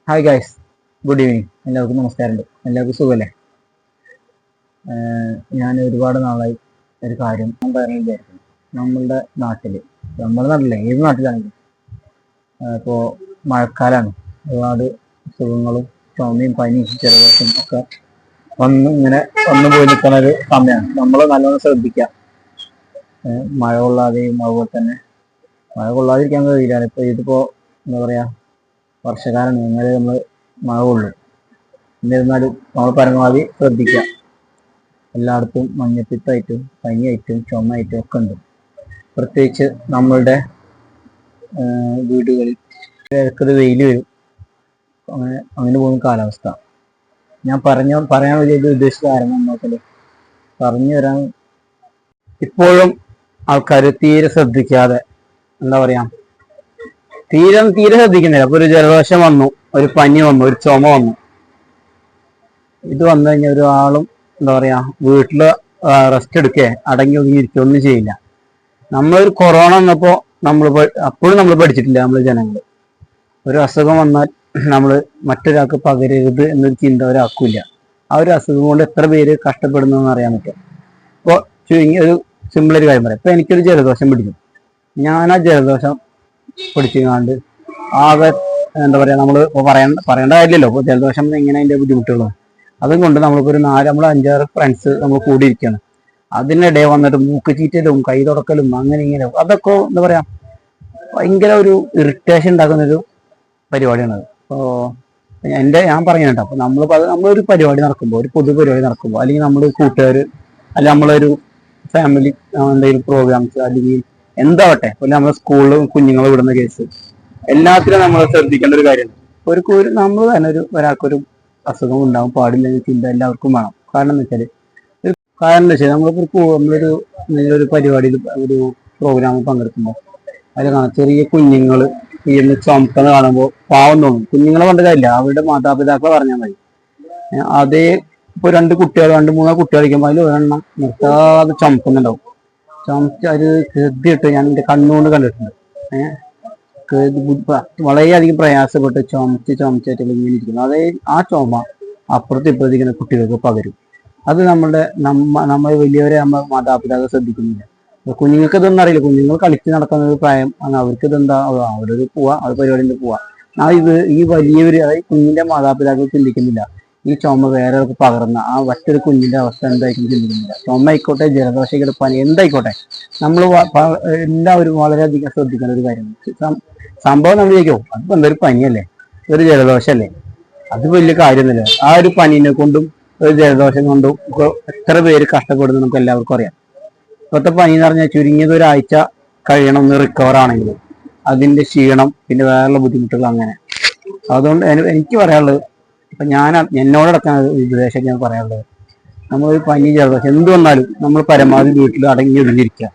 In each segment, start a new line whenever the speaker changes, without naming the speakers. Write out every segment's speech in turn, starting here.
Hi guys, good evening. എല്ലാവർക്കും നമസ്കാരമുണ്ട്. എല്ലാവർക്കും സുഖമല്ലേ? ഞാൻ ഒരുപാട് നാളായി ഒരു കാര്യം ഞാൻ പറയാൻ വിചാരിക്കുന്നു. നമ്മുടെ നാട്ടിലെ ഏത് നാട്ടിലാണെങ്കിലും ഇപ്പോൾ മഴക്കാലമാണ്. ഒരുപാട് അസുഖങ്ങളും ചുമയും പനിയും ജലദോഷം ഒക്കെ വന്നു പോയി നിൽക്കുന്ന ഒരു സമയമാണ്. നമ്മൾ നല്ലോണം ശ്രദ്ധിക്കുക. മഴ കൊള്ളാതെയും അതുപോലെ തന്നെ മഴ കൊള്ളാതിരിക്കാൻ കഴിയില്ല. ഇതിപ്പോൾ എന്താ പറയുക, വർഷകാലമാണ്. എങ്ങനെ നമ്മൾ മഴ കൊള്ളും. എന്നിരുന്നാലും നമ്മൾ പരമാവധി ശ്രദ്ധിക്കുക. എല്ലായിടത്തും മഞ്ഞപ്പിത്തമായിട്ടും പനിയായിട്ടും ചുമയായിട്ടും ഒക്കെ ഉണ്ട്. പ്രത്യേകിച്ച് നമ്മളുടെ വീടുകളിൽ ഇടയ്ക്കൊരു വെയിൽ വരും. അങ്ങനെ പോകുന്ന കാലാവസ്ഥ. ഞാൻ പറയാൻ വലിയ ഉദ്ദേശിച്ച കാരണം എന്താ പറഞ്ഞു വരാൻ, ഇപ്പോഴും ആൾക്കാർ തീരെ ശ്രദ്ധിക്കാതെ എന്താ പറയാ, തീരെ ശ്രദ്ധിക്കുന്നില്ല. അപ്പൊ ഒരു ജലദോഷം വന്നു, ഒരു പനി വന്നു, ഒരു ചുമ വന്നു. ഇത് വന്നു കഴിഞ്ഞാൽ ഒരാളും എന്താ പറയാ വീട്ടില് റെസ്റ്റ് എടുക്കേ അടങ്ങി ഒതുങ്ങിയിരിക്കുക ഒന്നും ചെയ്യില്ല. നമ്മളൊരു കൊറോണ വന്നപ്പോ അപ്പോഴും നമ്മൾ പഠിച്ചിട്ടില്ല. നമ്മൾ ജനങ്ങൾ ഒരു അസുഖം വന്നാൽ നമ്മൾ മറ്റൊരാൾക്ക് പകരരുത് എന്നൊരു ചിന്ത ഒരാൾക്കില്ല. ആ ഒരു അസുഖം കൊണ്ട് എത്ര പേര് കഷ്ടപ്പെടുന്നു എന്ന് അറിയാൻ പറ്റും. ഇപ്പോൾ ചുരുങ്ങി ഒരു സിമ്പിൾ ഒരു കാര്യം പറയാം. ഇപ്പൊ എനിക്കൊരു ജലദോഷം പിടിച്ചു. ഞാൻ ആ ജലദോഷം പിടിച്ചുകൊണ്ട് ആകെ എന്താ പറയാ, നമ്മൾ പറയേണ്ട കാര്യമില്ലല്ലോ. ഇപ്പോൾ ജലദോഷം എങ്ങനെ അതിന്റെ ബുദ്ധിമുട്ടുള്ളത്. അതുകൊണ്ട് നമ്മളിപ്പോൾ നമ്മൾ 5-6 ഫ്രണ്ട്സ് നമ്മൾ കൂടിയിരിക്കുകയാണ്. അതിനിടെ വന്നിട്ട് മൂക്ക് ചീറ്റലും കൈ തുടക്കലും അങ്ങനെ ഇങ്ങനെ അതൊക്കെ എന്താ പറയാ ഭയങ്കര ഒരു ഇറിറ്റേഷൻ ഉണ്ടാക്കുന്നൊരു പരിപാടിയാണത്. അപ്പോൾ ഞാൻ പറയുന്നുണ്ട്. അപ്പോൾ നമ്മളൊരു പരിപാടി നടക്കുമ്പോൾ, ഒരു പൊതു പരിപാടി നടക്കുമ്പോൾ, അല്ലെങ്കിൽ നമ്മൾ കൂട്ടുകാർ അല്ലെങ്കിൽ നമ്മളൊരു ഫാമിലി എന്തെങ്കിലും പ്രോഗ്രാംസ് അല്ലെങ്കിൽ എന്താവട്ടെ, അല്ല നമ്മൾ സ്കൂളിൽ കുഞ്ഞുങ്ങളെ വിടുന്ന കേസ്, എല്ലാത്തിലും നമ്മൾ ശ്രദ്ധിക്കേണ്ട ഒരു കാര്യമാണ്. നമ്മൾ തന്നെ ഒരാൾക്കൊരു അസുഖം ഉണ്ടാവും പാടില്ല എന്ന ചിന്ത എല്ലാവർക്കും വേണം. കാരണം എന്താ വെച്ചാൽ നമ്മളൊരു പരിപാടിയിൽ ഒരു പ്രോഗ്രാമിൽ പങ്കെടുക്കുമ്പോൾ അതിൽ കാണാം ചെറിയ കുഞ്ഞുങ്ങൾ ഇരുന്ന് ചുമക്കുന്നത് കാണുമ്പോൾ പാവം തോന്നും. കുഞ്ഞുങ്ങളെ കൊണ്ട് കാര്യമില്ല, അവരുടെ മാതാപിതാക്കളെ പറഞ്ഞാൽ മതി. അതേ ഇപ്പോൾ 2-3 കുട്ടികൾ കളിക്കുമ്പോൾ അതിൽ ഒരെണ്ണം നിർത്താതെ ചുമക്കുന്നുണ്ടാവും. അത് കൃതിയിട്ട് ഞാൻ എൻ്റെ കണ്ണുകൊണ്ട് കണ്ടിട്ടുണ്ട്. വളരെയധികം പ്രയാസപ്പെട്ട് ചുമച്ചിട്ട് ഇങ്ങനെ ഇരിക്കുന്നു. അതായത് ആ ചുമ അപ്പുറത്ത് ഇപ്പുറത്തിരിക്കുന്ന കുട്ടികൾക്ക് പകരും. അത് നമ്മൾ വലിയവരെ മാതാപിതാക്കൾ ശ്രദ്ധിക്കുന്നില്ല. കുഞ്ഞുങ്ങൾക്ക് ഇതൊന്നും അറിയില്ല. കുഞ്ഞുങ്ങൾ കളിച്ച് നടക്കുന്ന ഒരു പ്രായം ആണ്. അവർക്ക് ഇതെന്താ, അവിടെ പോവാ, അത് പരിപാടിയിൽ പോവാ. ഈ വലിയവര്, അതായത് കുഞ്ഞിന്റെ മാതാപിതാക്കൾ ചിന്തിക്കുന്നില്ല ഈ ചുമ വേറെ പകർന്ന ആ മറ്റൊരു കുഞ്ഞിന്റെ അവസ്ഥ എന്തായിരിക്കും ചിന്തിക്കുന്നില്ല. ചുമ ആയിക്കോട്ടെ, ജലദോഷം, പനി എന്തായിക്കോട്ടെ, നമ്മൾ എല്ലാവരും വളരെയധികം ശ്രദ്ധിക്കേണ്ട ഒരു കാര്യമാണ്. സംഭവം നമ്മൾ ചോദിക്കോ, അതിപ്പോ എന്തൊരു പനിയല്ലേ, ഒരു ജലദോഷമല്ലേ, അത് വലിയ കാര്യമൊന്നുമില്ല. ആ ഒരു പനീനെ കൊണ്ടും ഒരു ജലദോഷം കൊണ്ടും എത്ര പേര് കഷ്ടപ്പെടുന്നു നമുക്ക് എല്ലാവർക്കും അറിയാം. ഇപ്പോഴത്തെ പനി എന്ന് പറഞ്ഞാൽ ചുരുങ്ങിയത് ഒരാഴ്ച കഴിയണം ഒന്ന് റിക്കവർ ആണെങ്കിൽ. അതിന്റെ ക്ഷീണം, പിന്നെ വേറെയുള്ള ബുദ്ധിമുട്ടുകൾ അങ്ങനെ. അതുകൊണ്ട് എനിക്ക് പറയാനുള്ളത്, ഇപ്പൊ എന്നോടടക്കാൻ ഉപദേശം ഞാൻ പറയാനുള്ളത്, നമ്മളൊരു പനി ജലദോഷം എന്ത് വന്നാലും നമ്മൾ പരമാവധി വീട്ടിൽ അടങ്ങി ഒതുങ്ങിയിരിക്കുക.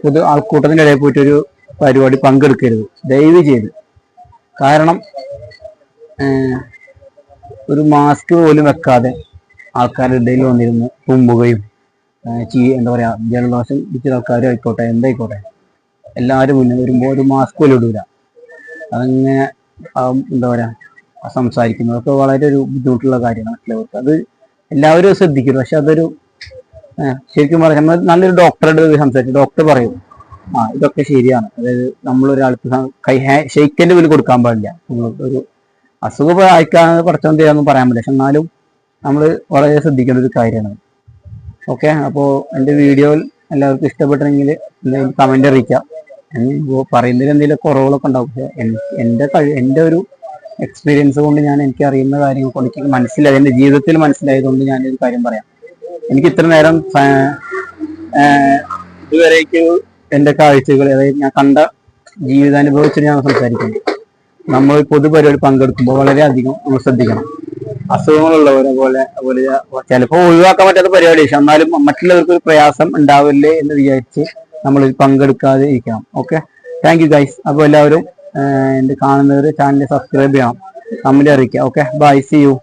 പൊതു ആൾക്കൂട്ടത്തിന്റെ ഇടയിൽ പോയിട്ടൊരു പരിപാടി പങ്കെടുക്കരുത്, ദയവ് ചെയ്ത്. കാരണം ഒരു മാസ്ക് പോലും വെക്കാതെ ആൾക്കാരുടെ ഇടയിൽ വന്നിരുന്ന് തുമ്പുകയും എന്താ പറയാ, ജലദോഷം പിടിച്ച ആൾക്കാരും ആയിക്കോട്ടെ എന്തായിക്കോട്ടെ, എല്ലാവരും മുന്നിൽ വരുമ്പോൾ ഒരു മാസ്ക് പോലും ഇടൂല. അതങ്ങനെ എന്താ പറയാ സംസാരിക്കുന്നതൊക്കെ വളരെ ഒരു ബുദ്ധിമുട്ടുള്ള കാര്യമാണ്. അത് എല്ലാവരും ശ്രദ്ധിക്കും. പക്ഷെ അതൊരു ശരിക്കും പറയാം, നമ്മൾ നല്ലൊരു ഡോക്ടറുടെ സംസാരിച്ചു, ഡോക്ടർ പറയും ഇതൊക്കെ ശരിയാണ്. അതായത് നമ്മളൊരാൾക്ക് ഷെയ്ക്കൻ്റെ പോലും കൊടുക്കാൻ പാടില്ല. ഒരു അസുഖം അയക്കാൻ പഠിച്ചോണ്ട് ചെയ്യാനൊന്നും പറയാൻ പറ്റില്ല. പക്ഷെ എന്നാലും നമ്മൾ വളരെ ശ്രദ്ധിക്കേണ്ട ഒരു കാര്യമാണ്. ഓക്കെ, അപ്പോൾ എൻ്റെ വീഡിയോയിൽ എല്ലാവർക്കും ഇഷ്ടപ്പെട്ടെങ്കിൽ കമൻ്റ് അറിയിക്കാം. പറയുന്നതിൽ എന്തെങ്കിലും കുറവുകളൊക്കെ ഉണ്ടാവും. പക്ഷേ എൻ്റെ ഒരു എക്സ്പീരിയൻസ് കൊണ്ട് എനിക്ക് അറിയുന്ന കാര്യങ്ങൾ കൊണ്ട് എനിക്ക് മനസ്സിലായി, എൻ്റെ ജീവിതത്തിൽ മനസ്സിലായതുകൊണ്ട് ഞാനൊരു കാര്യം പറയാം. എനിക്ക് ഇത്ര നേരം ഇതുവരേക്ക് എൻ്റെ കാഴ്ചകൾ, അതായത് ഞാൻ കണ്ട ജീവിതാനുഭവത്തിൽ ഞാൻ സംസാരിക്കുന്നു. നമ്മൾ പൊതുപരിപാടി പങ്കെടുക്കുമ്പോൾ വളരെയധികം നമ്മൾ ശ്രദ്ധിക്കണം. അസുഖങ്ങളുള്ളവരെ പോലെ ചിലപ്പോൾ ഒഴിവാക്കാൻ പറ്റാത്ത പരിപാടി, പക്ഷെ എന്നാലും മറ്റുള്ളവർക്ക് ഒരു പ്രയാസം ഉണ്ടാവില്ലേ എന്ന് വിചാരിച്ച് നമ്മൾ പങ്കെടുക്കാതെ ഇരിക്കണം. Okay, thank you guys. അപ്പോൾ എല്ലാവരും എൻ്റെ കാണുന്നവർ ചാനൽ സബ്സ്ക്രൈബ് ചെയ്യണം, കമന്റ് അറിയിക്കുക. Okay, bye, see U.